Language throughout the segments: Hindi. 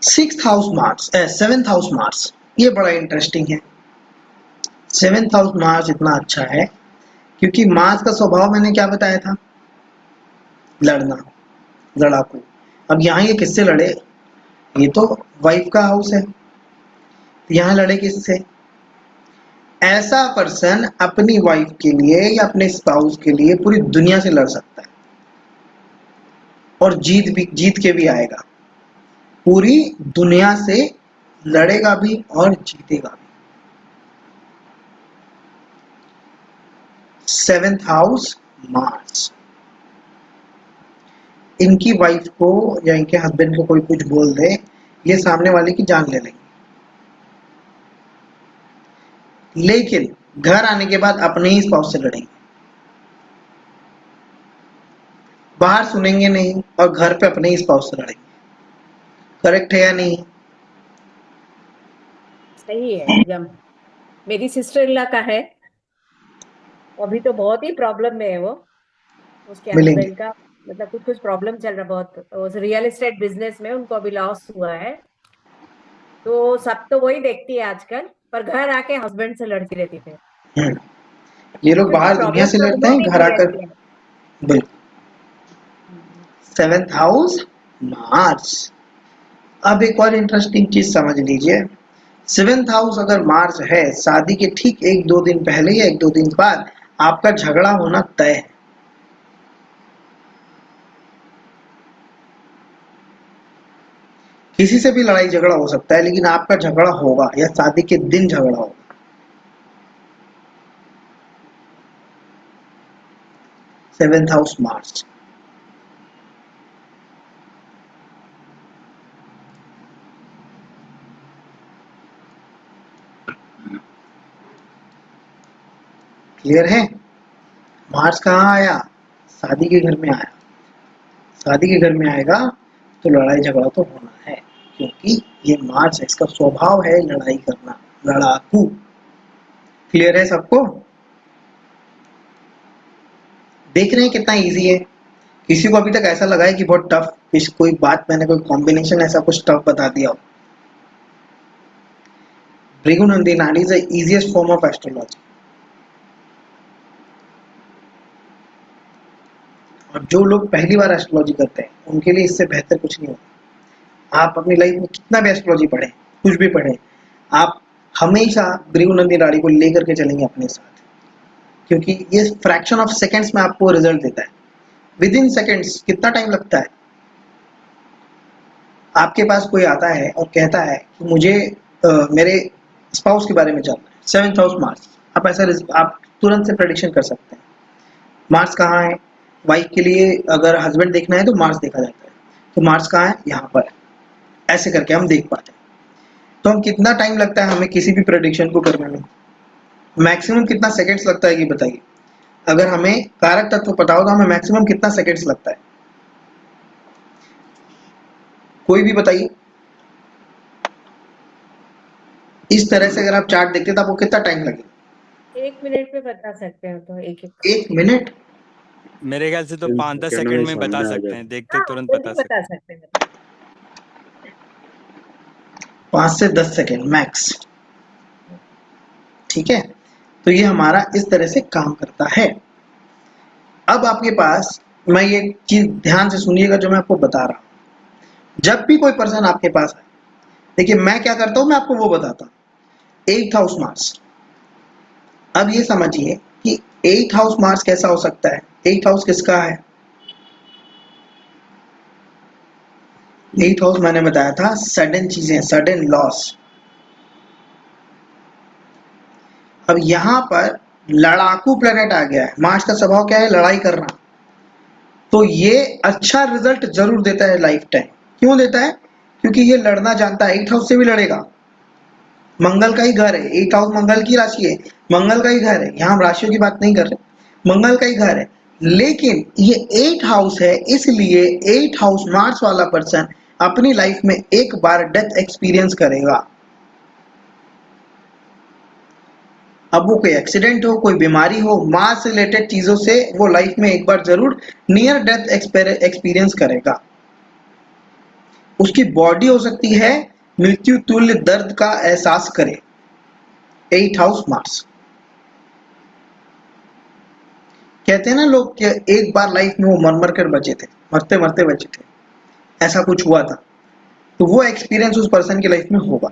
Sixth house Mars, seventh house Mars, ये बड़ा इंटरेस्टिंग है। सेवेंथ हाउस मार्स इतना अच्छा है क्योंकि मार्स का स्वभाव मैंने क्या बताया था, लड़ना, लड़ाकू। अब यहाँ ये किससे लड़े, ये तो वाइफ का हाउस है, यहाँ लड़े किससे। ऐसा पर्सन अपनी वाइफ के लिए या अपने स्पाउस के लिए पूरी दुनिया से लड़ सकता है और जीत के भी आएगा, पूरी दुनिया से लड़ेगा भी और जीतेगा भी। सेवेंथ हाउस मार्स, इनकी वाइफ को या इनके हस्बैंड को कोई कुछ बोल दे, ये सामने वाले की जान ले लेंगे, लेकिन घर आने के बाद अपने ही स्पाउस से लड़ेंगे, बाहर सुनेंगे नहीं और घर पे अपने ही स्पाउस से लड़ेंगे। करेक्ट है या नहीं? सही है एकदम। मेरी सिस्टर इन लॉ का है, अभी तो बहुत ही प्रॉब्लम में है वो, उसके मिलेंगे। हस्बैंड का मतलब कुछ प्रॉब्लम चल रहा, बहुत रियल एस्टेट बिजनेस में उनको अभी लॉस हुआ है, तो सब तो वही देखती है आजकल, पर घर आके हस्बैंड से लड़ती रहती थी। ये लोग क्योंकि बाहर दुनिया प्रॉब्लम से तो लड़ते उनको हैं, भी घर नहीं आकर। रहती है। बिल्कुल। Seventh house Mars. अब एक और इंटरेस्टिंग चीज समझ लीजिए, सेवेंथ हाउस अगर मार्स है, शादी के ठीक 1-2 दिन पहले या 1-2 दिन बाद आपका झगड़ा होना तय है। किसी से भी लड़ाई झगड़ा हो सकता है, लेकिन आपका झगड़ा होगा या शादी के दिन झगड़ा होगा। Seventh house Mars. क्लियर है? मार्स कहाँ आया, शादी के घर में आया। शादी के घर में आएगा तो लड़ाई झगड़ा तो होना है, क्योंकि ये मार्स है, इसका स्वभाव है लड़ाई करना, लड़ाकू। क्लियर है सबको? देख रहे हैं कितना इजी है। किसी को अभी तक ऐसा लगा है कि बहुत टफ, इस कोई बात मैंने कोई कॉम्बिनेशन ऐसा कुछ टफ बता दिया हो? भृगुनंदी नाड़ी is the easiest form of astrology, और जो लोग पहली बार एस्ट्रोलॉजी करते हैं उनके लिए इससे बेहतर कुछ नहीं होता। आप अपनी लाइफ में कितना भी एस्ट्रोलॉजी पढ़े, कुछ भी पढ़े, आप हमेशा भृगुनंदी नाड़ी को लेकर के चलेंगे अपने साथ, क्योंकि ये फ्रैक्शन ऑफ सेकेंड्स में आपको रिजल्ट देता है। विद इन सेकेंड्स कितना टाइम लगता है, आपके पास कोई आता है और कहता है कि मुझे मेरे स्पाउस के बारे में जानना है, सेवेंथ हाउस मार्स, आप ऐसा आप तुरंत से प्रेडिक्शन कर सकते हैं। मार्स कहाँ है, वाइफ के लिए अगर हस्बैंड देखना है तो मार्स देखा जाता है, तो मार्स कहाँ है, यहाँ पर, ऐसे करके हम देख पाते हैं। तो हम कितना टाइम लगता है हमें किसी भी प्रेडिक्शन को करने में, मैक्सिमम कितना सेकेंड्स लगता है ये बताइए। अगर हमें कारक तत्व पता हो तो हमें मैक्सिमम कितना सेकेंड्स लगता है, कोई भी बताइए। इस तरह से अगर आप चार्ट देखते तो आपको कितना टाइम लगेगा? 1 मिनट में बता सकते हो तो एक 1 मिनट? मेरे ख्याल से तो 5-10 सेकंड सेकंड में में सामने बता आ सकते जाता हैं, है। देखते हाँ तुरंत जल्दी बता बता सकते सकते हैं। 5 से 10 सेकेंड मैक्स। ठीक है, तो ये हमारा इस तरह से काम करता है। अब आपके पास, मैं ये चीज ध्यान से सुनिएगा जो मैं आपको बता रहा हूं, जब भी कोई पर्सन आपके पास आए, देखिए मैं क्या करता हूं, मैं आपको वो बताता हूं। 8th हाउस मार्स, अब ये समझिए कि 8th हाउस मार्स कैसा हो सकता है। 8th हाउस किसका है? 8th हाउस मैंने बताया था सडन चीजें, सडन लॉस। अब यहां पर लड़ाकू प्लेनेट आ गया है, मार्स का स्वभाव क्या है, लड़ाई करना, तो ये अच्छा रिजल्ट जरूर देता है लाइफ टाइम। क्यों देता है? क्योंकि ये लड़ना जानता है, 8th हाउस से भी लड़ेगा। मंगल का ही घर है, 8th हाउस मंगल की राशि है, मंगल का ही घर है, यहां हम राशियों की बात नहीं कर रहे, मंगल का ही घर है। लेकिन ये 8th हाउस है, इसलिए 8th हाउस मार्स वाला पर्सन अपनी लाइफ में एक बार डेथ एक्सपीरियंस करेगा। अब वो कोई एक्सीडेंट हो, कोई बीमारी हो, मार्स से रिलेटेड चीजों से वो लाइफ में एक बार जरूर नियर डेथ एक्सपीरियंस करेगा। उसकी बॉडी हो सकती है मृत्यु तुल्य दर्द का एहसास करे। 8th house Mars. कहते हैं ना लोग कि एक बार लाइफ में वो मर मर कर बचे थे, मरते मरते बचे थे, ऐसा कुछ हुआ था। तो वो एक्सपीरियंस उस पर्सन की लाइफ में होगा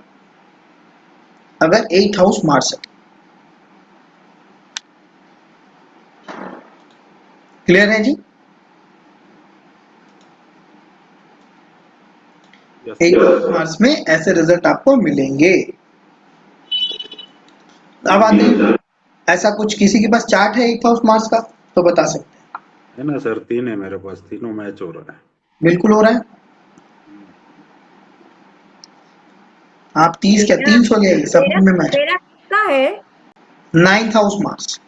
अगर 8th हाउस मार्स है। क्लियर है जी? यस 8th हाउस मार्स में ऐसे रिजल्ट आपको मिलेंगे। अब आते हैं, ऐसा कुछ किसी के पास चार्ट है 8th हाउस मार्स का तो बता सकते हैं। है ना सर, 3 है मेरे पास, तीनों मैच हो रहा है। बिल्कुल हो रहा है। आप 30 क्या मेरा 300 ले आइए, सब मेरा में मैच। मेरा कितना है? 9th house Mars.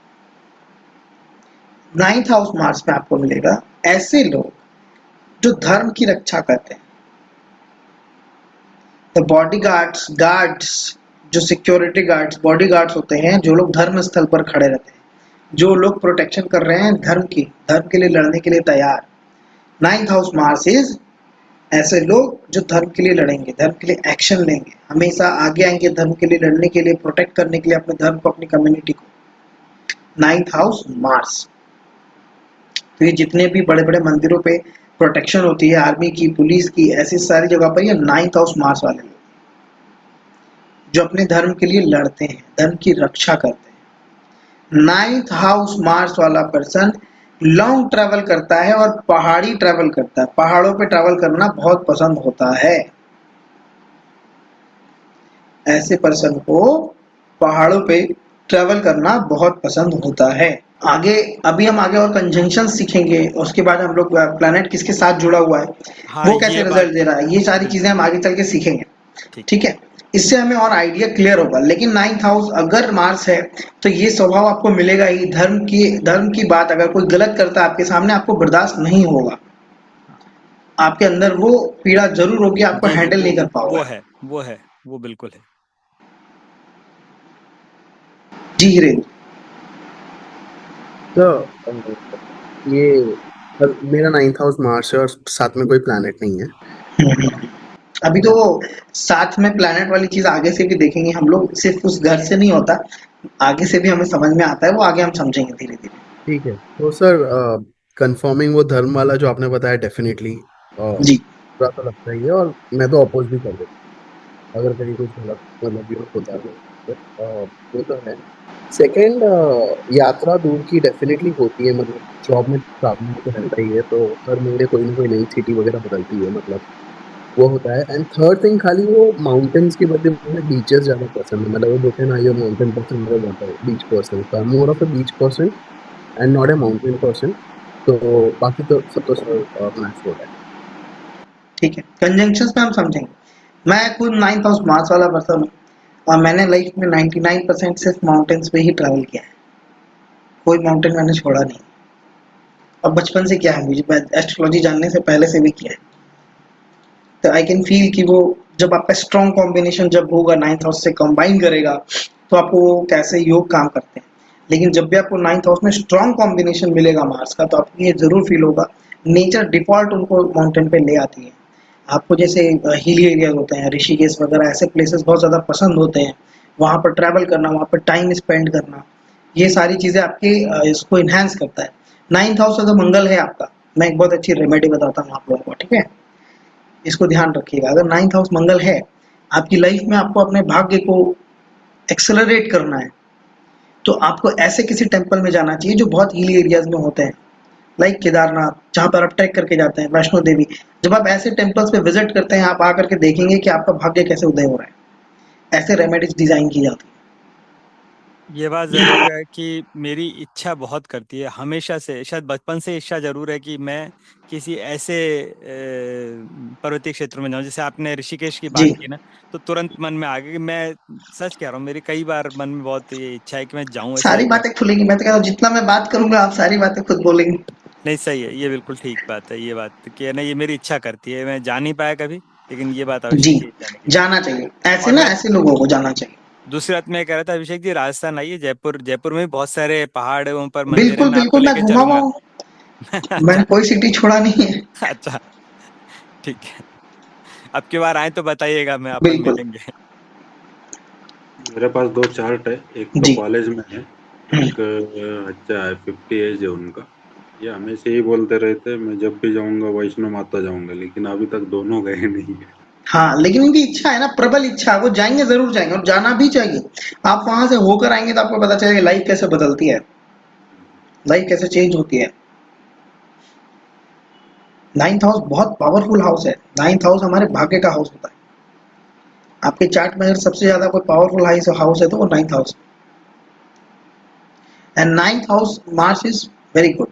9th house Mars में आपको मिलेगा ऐसे लोग जो धर्म की रक्षा करते हैं। तो बॉडी गार्ड्स, जो सिक्योरिटी गार्ड्स, बॉडी गार्ड्स होते हैं, जो लोग धर्म स्थल पर खड़े रहते हैं, जो लोग प्रोटेक्शन कर रहे हैं धर्म की, धर्म के लिए लड़ने के लिए तैयार। 9th हाउस मार्स इज ऐसे लोग जो धर्म के लिए लड़ेंगे, धर्म के लिए एक्शन लेंगे, हमेशा आगे आएंगे धर्म के लिए लड़ने के लिए, प्रोटेक्ट करने के लिए अपने धर्म को, अपनी कम्युनिटी को। 9th house Mars. तो ये जितने भी बड़े बड़े मंदिरों पे प्रोटेक्शन होती है, आर्मी की, पुलिस की, ऐसी सारी जगह पर ये 9th हाउस मार्स वाले लोग जो अपने धर्म के लिए लड़ते हैं, धर्म की रक्षा करते हैं। 9th हाउस मार्स वाला पर्सन लॉन्ग ट्रैवल करता है और पहाड़ी ट्रैवल करता है, पहाड़ों पे ट्रैवल करना बहुत पसंद होता है। ऐसे पर्सन को पहाड़ों पे ट्रैवल करना बहुत पसंद होता है। आगे अभी हम आगे और कंजंक्शन सीखेंगे, उसके बाद हम लोग प्लैनेट किसके साथ जुड़ा हुआ है, हाँ, वो कैसे ये रिजल्ट बात दे रहा है, ये सारी चीजें हम आगे चल के सीखेंगे। ठीक। ठीक है, इससे हमें और आइडिया क्लियर होगा। लेकिन 9th हाउस अगर मार्स है तो ये स्वभाव आपको मिलेगा ही। धर्म की बात अगर कोई गलत करता है आपके सामने, आपको बर्दाश्त नहीं होगा, आपके अंदर वो पीड़ा जरूर होगी, आपको जी, हैंडल नहीं कर वो पाओगे। है, वो बिल्कुल है। जी हिरेन। तो ये मेरा 9th हाउस मार्स है और साथ में कोई प्लैनेट नहीं है। अभी तो साथ में प्लैनेट वाली चीज आगे से भी देखेंगे हम लोग, सिर्फ उस घर से नहीं होता, आगे से भी हमें समझ में आता है, वो आगे हम समझेंगे धीरे धीरे। ठीक है, तो सर कंफर्मिंग वो धर्म वाला जो आपने बताया, डेफिनेटली जी बुरा तो लगता ही है, और मैं तो अपोज भी कर देता अगर कहीं कुछ गलत मतलब यूज होता है वो तो है। सेकंड, यात्रा दूर की डेफिनेटली होती है, मतलब जॉब में ट्रैवलिंग तो रहता ही है, तो हर महीने कोई ना कोई नई सिटी वगैरह बदलती है, मतलब वो होता है। एंड थर्ड थिंग, खाली वो माउंटेन्स के बदले मुझे बीचेस ज़्यादा पसंद है, मतलब वो बोलते हैं ना, ये माउंटेन पर्सन, मेरा ज़्यादा बीच पर्सन, तो more of a beach person and not a mountain person. तो बाकी तो सब तो सर मैच हो रहा है। ठीक है, कंजंक्शंस में हम समझेंगे। मैं खुद 9th हाउस मार्स वाला पर्सन हूँ और मैंने लाइफ में 99% सिर्फ माउंटेन्स पे ही ट्रैवल किया है, कोई माउंटेन मैंने छोड़ा नहीं। और बचपन से क्या है, मुझे एस्ट्रोलॉजी जानने से पहले से भी किया है। तो आई कैन फील कि वो जब आपका स्ट्रॉन्ग कॉम्बिनेशन जब होगा 9th हाउस से कंबाइन करेगा तो आपको वो कैसे योग काम करते हैं। लेकिन जब भी आपको 9th हाउस में स्ट्रॉन्ग कॉम्बिनेशन मिलेगा मार्स का, तो आपको ये जरूर फील होगा, नेचर डिफॉल्ट उनको माउंटेन पे ले आती है। आपको जैसे हिली एरियाज होते हैं, ऋषिकेश वगैरह, ऐसे प्लेसेस बहुत ज़्यादा पसंद होते हैं, वहाँ पर ट्रैवल करना, वहाँ पर टाइम स्पेंड करना, ये सारी चीज़ें आपके इसको इन्हांस करता है। 9th हाउस अगर मंगल है आपका, मैं एक बहुत अच्छी रेमेडी बताता हूँ आप लोगों को, ठीक है, इसको ध्यान रखिएगा। अगर 9th हाउस मंगल है आपकी लाइफ में, आपको अपने भाग्य को एक्सेलरेट करना है, तो आपको ऐसे किसी टेम्पल में जाना चाहिए जो बहुत हिली एरियाज में होते हैं, लाइक केदारनाथ, जहाँ पर आप ट्रैक करके जाते हैं, वैष्णो देवी। जब आप ऐसे टेम्पल्स पे विजिट करते हैं, आप आकर के देखेंगे कि आपका भाग्य कैसे उदय हो रहा है। ऐसे रेमेडीज डिजाइन की जाती है। ये बात जरूर है कि मेरी इच्छा बहुत करती है हमेशा से, शायद बचपन से इच्छा जरूर है कि मैं किसी ऐसे पर्वतीय क्षेत्र में जाऊं। जैसे आपने ऋषिकेश की बात जी, की ना, तो तुरंत मन में आ गया कि मैं सच कह रहा हूँ, मेरी कई बार मन में बहुत ये इच्छा है कि मैं जाऊं ऐसी सारी जगह। बातें खुलेंगी। मैं तो कह रहा हूँ जितना मैं बात करूंगा आप सारी बातें खुद बोलेंगे। नहीं, सही है, ये बिल्कुल ठीक बात है। ये बात कि है ना, ये मेरी इच्छा करती है, मैं जा नहीं पाया कभी, लेकिन ये बात जी, अवश्य की जाने की। जाना चाहिए ऐसे और ना, मैं ऐसे लोगों को जाना चाहिए। दूसरी बात मैं कह रहा था, अभिषेक जी, राजस्थान आइए, जयपुर में भी बहुत सारे पहाड़ है, वहाँ पर मंदिर है, बिल्कुल मैं आपको बिल्कुल, मैं लेके घूमा हुआ चलूंगा। हूँ, मैंने अच्छा। कोई सिटी छोड़ा नहीं है। अच्छा, ठीक है। अब की बार आए तो बताइएगा, मैं अपन बिल्कुल मिलेंगे। मेरे पास 2 चार्ट है, एक तो जी। कॉलेज में है, एक अच्छा है, 50 एज है उनका। ये हमेशा ही बोलते रहते हैं मैं जब भी जाऊंगा वैष्णो माता जाऊंगा, लेकिन अभी तक दोनों गए नहीं है। हाँ, लेकिन उनकी इच्छा है ना, प्रबल इच्छा, वो जाएंगे, जरूर जाएंगे और जाना भी चाहिए। आप वहां से होकर आएंगे तो आपको पता चलेगा लाइफ कैसे बदलती है, लाइफ कैसे चेंज होती है। 9th हाउस बहुत पावरफुल हाउस है। 9th हाउस हमारे भाग्य का हाउस होता है। आपके चार्ट में अगर सबसे ज्यादा कोई पावरफुल हाउस है तो वो 9th house. And 9th house Mars is very good.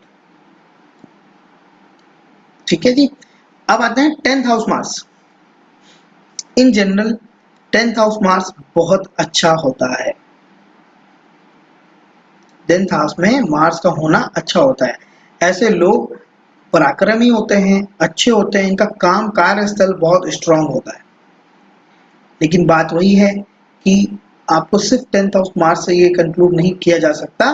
ठीक है जी। अब आते हैं 10th house Mars. In general 10th house Mars बहुत अच्छा होता है। 10th हाउस में मार्स का होना अच्छा होता है। ऐसे लोग पराक्रमी होते हैं, अच्छे होते हैं, इनका काम कार्यस्थल बहुत स्ट्रांग होता है। लेकिन बात वही है कि आपको सिर्फ 10th हाउस मार्स से ये कंक्लूड नहीं किया जा सकता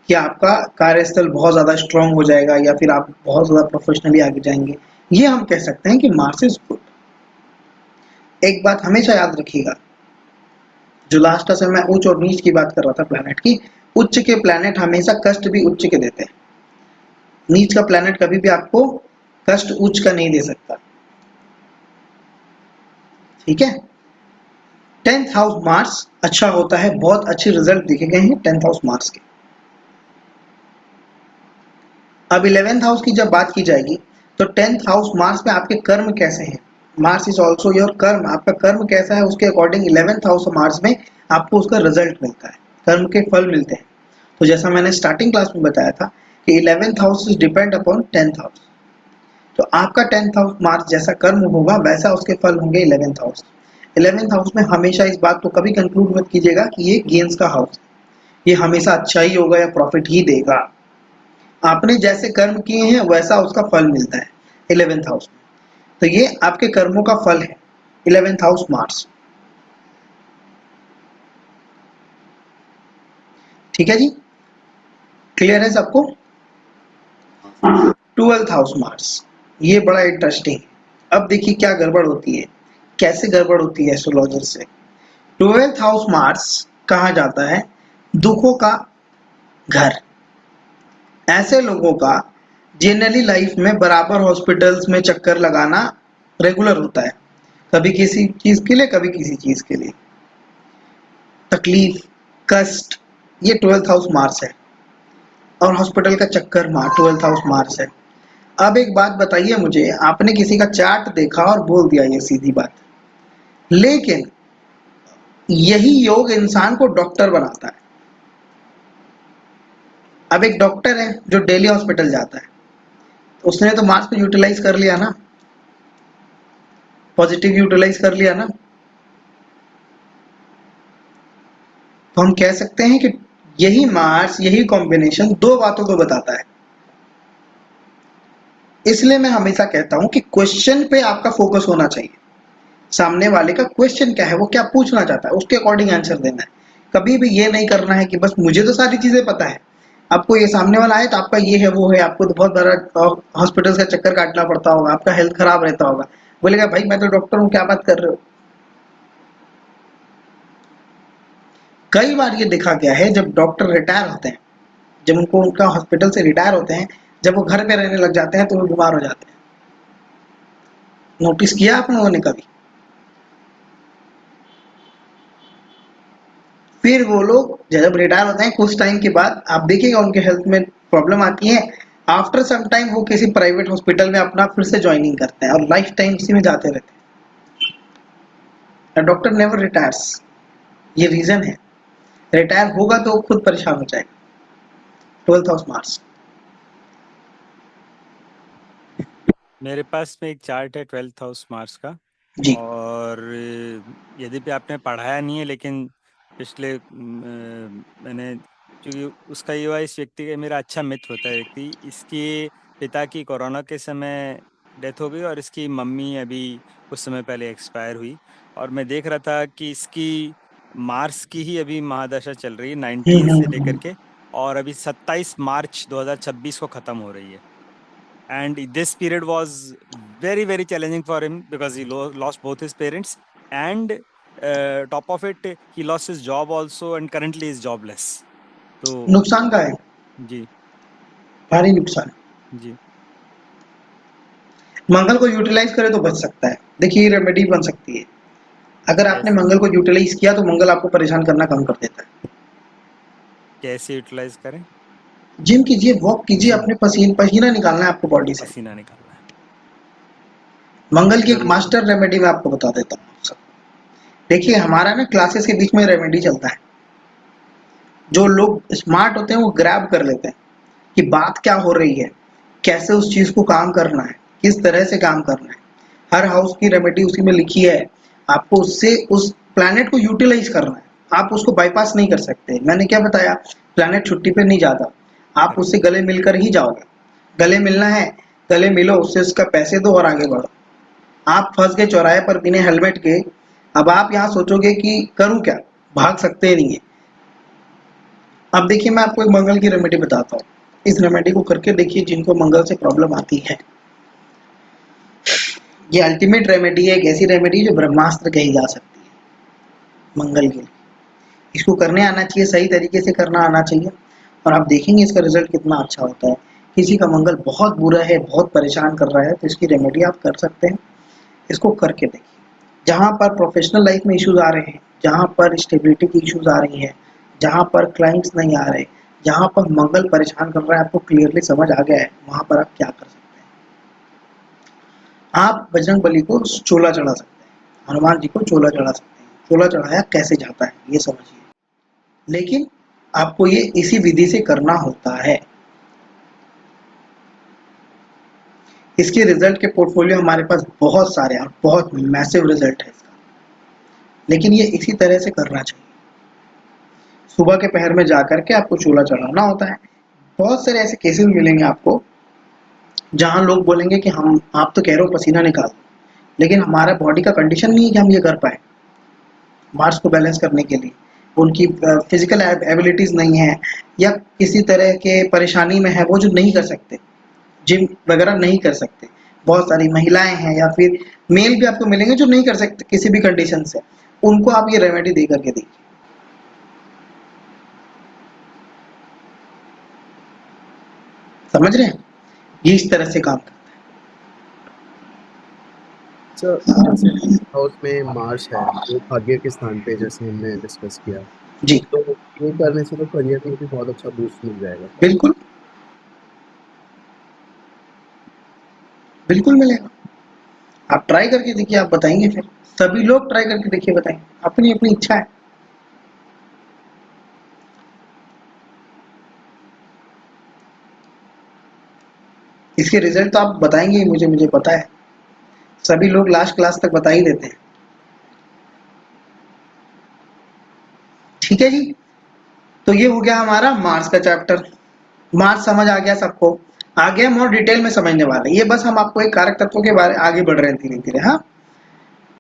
कि आपका कार्यस्थल बहुत ज़्यादा स्ट्रांग हो जाएगा या फिर आप बहुत ज़्यादा प्रोफेशनली आगे जाएंगे। ये हम कह सकते हैं कि मार्स इज गुड। एक बात हमेशा याद रखिएगा, जो लास्ट से मैं उच्च और नीच की बात कर रहा था प्लैनेट की, उच्च के प्लैनेट हमेशा कष्ट भी उच्च के देते हैं। नीच का प्लैनेट कभी भी आपको कष्ट उच्च का नहीं दे सकता। ठीक है। 10th हाउस मार्स अच्छा होता है, बहुत अच्छे रिजल्ट दिखे गए हैं 10th हाउस मार्स के। अब 11th हाउस की जब बात की जाएगी तो 10th हाउस मार्स में आपके कर्म कैसे हैं। मार्स इज ऑल्सो योर कर्म। आपका कर्म कैसा है उसके अकॉर्डिंग 11th हाउस मार्स में आपको उसका रिजल्ट मिलता है, कर्म के फल मिलते हैं। तो जैसा मैंने स्टार्टिंग क्लास में बताया था कि 11th house is depend upon 10th house. तो आपका 10th हाउस मार्स जैसा कर्म होगा वैसा उसके फल होंगे 11th हाउस। 11th हाउस में हमेशा इस बात को कभी कंक्लूड मत कीजिएगा कि ये गेन्स का हाउस है, ये हमेशा अच्छा ही होगा या प्रॉफिट ही देगा। आपने जैसे कर्म किए हैं वैसा उसका फल मिलता है 11th हाउस में। तो ये आपके कर्मों का फल है 11th हाउस मार्स। ठीक है जी, क्लियर है सबको। 12th हाउस मार्स, ये बड़ा इंटरेस्टिंग है। अब देखिए क्या गड़बड़ होती है, कैसे गड़बड़ होती है एस्ट्रोलॉजर से। 12th हाउस मार्स कहा जाता है दुखों का घर। ऐसे लोगों का जनरली लाइफ में बराबर हॉस्पिटल्स में चक्कर लगाना रेगुलर होता है, कभी किसी चीज के लिए कभी किसी चीज के लिए। तकलीफ, कष्ट, ये 12th हाउस मार्स है। और हॉस्पिटल का चक्कर 12th हाउस मार्स है। अब एक बात बताइए मुझे, आपने किसी का चार्ट देखा और बोल दिया ये सीधी बात, लेकिन यही योग इंसान को डॉक्टर बनाता है। अब एक डॉक्टर है जो डेली हॉस्पिटल जाता है, तो उसने तो मार्स को यूटिलाइज कर लिया ना, पॉजिटिव यूटिलाइज कर लिया ना। तो हम कह सकते हैं कि यही मार्स, यही कॉम्बिनेशन दो बातों को बताता है। इसलिए मैं हमेशा कहता हूं कि क्वेश्चन पे आपका फोकस होना चाहिए। सामने वाले का क्वेश्चन क्या है, वो क्या पूछना चाहता है, उसके अकॉर्डिंग आंसर देना है। कभी भी ये नहीं करना है कि बस मुझे तो सारी चीजें पता है, आपको ये सामने वाला है तो आपका ये है वो है, आपको तो बहुत बड़ा हॉस्पिटल का चक्कर काटना पड़ता होगा, आपका हेल्थ खराब रहता होगा। बोलेगा भाई मैं तो डॉक्टर हूँ, क्या बात कर रहे हो। कई बार ये देखा गया है जब डॉक्टर रिटायर होते हैं, जब उनको उनका हॉस्पिटल से रिटायर होते हैं, जब वो घर पे रहने लग जाते हैं तो वो बीमार हो जाते हैं। नोटिस किया आप लोगों ने कभी। फिर वो लोग जब रिटायर होते हैं कुछ टाइम के बाद आप देखिएगा उनके हेल्थ में प्रॉब्लम आती है। आफ्टर सम टाइम वो किसी प्राइवेट हॉस्पिटल में अपना फिर से ज्वाइनिंग करते हैं और लाइफ टाइम उसी में जाते रहते हैं। डॉक्टर नेवर रिटायर्स, ये रीजन है। रिटायर होगा तो खुद परेशान हो जाएगा। 12th house Mars. मेरे पास में एक चार्ट है 12th हाउस मार्स का। जी। और यद्यपि आपने पढ़ाया नहीं है, लेकिन पिछले मैंने, क्योंकि उसका युवा इस व्यक्ति का मेरा अच्छा मित्र होता है व्यक्ति, इसके पिता की कोरोना के समय डेथ हो गई और इसकी मम्मी अभी कुछ समय पहले एक्सपायर हुई। और मैं देख रहा था कि इसकी मार्स की ही अभी महादशा चल रही है 19 से लेकर के, और अभी 27 मार्च 2026 को ख़त्म हो रही है। and this period was very very challenging for him because he lost both his parents, and top of it he lost his job also, and currently is jobless. तो नुकसान का है, जी भारी नुकसान। जी मंगल को यूटिलाइज करे तो बच सकता है। देखिए ये रेमेडी बन सकती है। अगर आपने मंगल को यूटिलाइज किया तो मंगल आपको परेशान करना कम कर देता है। कैसे यूटिलाइज करें? जिम कीजिए, वॉक कीजिए, अपने पसीना निकालना है आपको बॉडी से। पसीना निकालना है। मंगल की एक मास्टर रेमेडी मैं आपको बता देता हूँ। देखिए हमारा ना क्लासेस के बीच में रेमेडी चलता है। जो लोग स्मार्ट होते हैं वो ग्रैब कर लेते हैं कि बात क्या हो रही है, कैसे उस चीज को काम करना है, किस तरह से काम करना है। हर हाउस की रेमेडी उसी में लिखी है। आपको उससे उस प्लैनेट को यूटिलाइज करना है, आप उसको बाईपास नहीं कर सकते। मैंने क्या बताया, प्लैनेट छुट्टी पे नहीं जाता, आप उससे गले मिलकर ही जाओगे। गले मिलना है, गले मिलो, उससे उसका पैसे दो और आगे बढ़ो। आप फंस गए चौराहे पर बिना हेलमेट के, अब आप यहाँ सोचोगे कि करूं क्या, भाग सकते नहीं है। अब देखिए मैं आपको एक मंगल की रेमेडी बताता हूँ। इस रेमेडी को करके देखिए जिनको मंगल से प्रॉब्लम आती है। ये अल्टीमेट रेमेडी है, एक ऐसी रेमेडी जो ब्रह्मास्त्र कही जा सकती है मंगल के लिए। इसको करने आना चाहिए, सही तरीके से करना आना चाहिए, और आप देखेंगे इसका रिजल्ट कितना अच्छा होता है। किसी का मंगल बहुत बुरा है, बहुत परेशान कर रहा है, तो इसकी रेमेडी आप कर सकते हैं। इसको करके देखिए। जहाँ पर प्रोफेशनल लाइफ में इश्यूज आ रहे हैं, जहाँ पर स्टेबिलिटी की इश्यूज आ रही है, जहाँ पर क्लाइंट्स नहीं आ रहे, जहाँ पर मंगल परेशान कर रहा है, आपको क्लियरली समझ आ गया है, वहाँ पर आप क्या कर सकते हैं। आप बजरंग बली को चोला चढ़ा सकते हैं, हनुमान जी को चोला चढ़ा सकते हैं। चोला चढ़ाया कैसे जाता है ये समझिए, लेकिन आपको ये इसी विधि से करना होता है। इसके रिजल्ट के पोर्टफोलियो हमारे पास बहुत सारे हैं, बहुत मैसिव रिजल्ट है इसका, लेकिन ये इसी तरह से करना चाहिए। सुबह के पहर में जाकर के आपको चूल्हा चढ़ाना होता है। बहुत सारे ऐसे केसेस मिलेंगे आपको जहां लोग बोलेंगे कि हम, आप तो कह रहे हो पसीना निकाल, लेकिन हमारा बॉडी का कंडीशन नहीं है कि हम ये कर पाए। मार्स को बैलेंस करने के लिए उनकी फिजिकल एबिलिटीज नहीं है, या किसी तरह के परेशानी में है वो जो नहीं कर सकते, जिम वगैरह नहीं कर सकते। बहुत सारी महिलाएं हैं या फिर मेल भी आपको मिलेंगे जो नहीं कर सकते किसी भी कंडीशन से, उनको आप ये रेमेडी दे करके देखिए। समझ रहे हैं, ये इस तरह से काम करता सर जैसे हाउस में मार्स है, वो भाग्य के स्थान पे जैसे हमने डिस्कस किया, है जी। तो ये करने से तो करियर को भी बहुत अच्छा बूस्ट मिल जाएगा। बिल्कुल बिल्कुल मिलेगा। आप ट्राई करके देखिए, आप बताएंगे फिर। सभी लोग ट्राई करके देखिए, बताएंगे। अपनी अपनी इच्छा है। इसके रिजल्ट तो आप बताएंगे ही मुझे, मुझे पता है। सभी लोग लास्ट क्लास तक बता ही देते हैं। ठीक है जी, तो ये हो गया हमारा मार्स का चैप्टर। मार्स समझ आ गया सबको, आगे हम और डिटेल में समझने वाले। ये बस हम आपको एक कारक तत्वों के बारे आगे बढ़ रहे हैं धीरे धीरे। हाँ,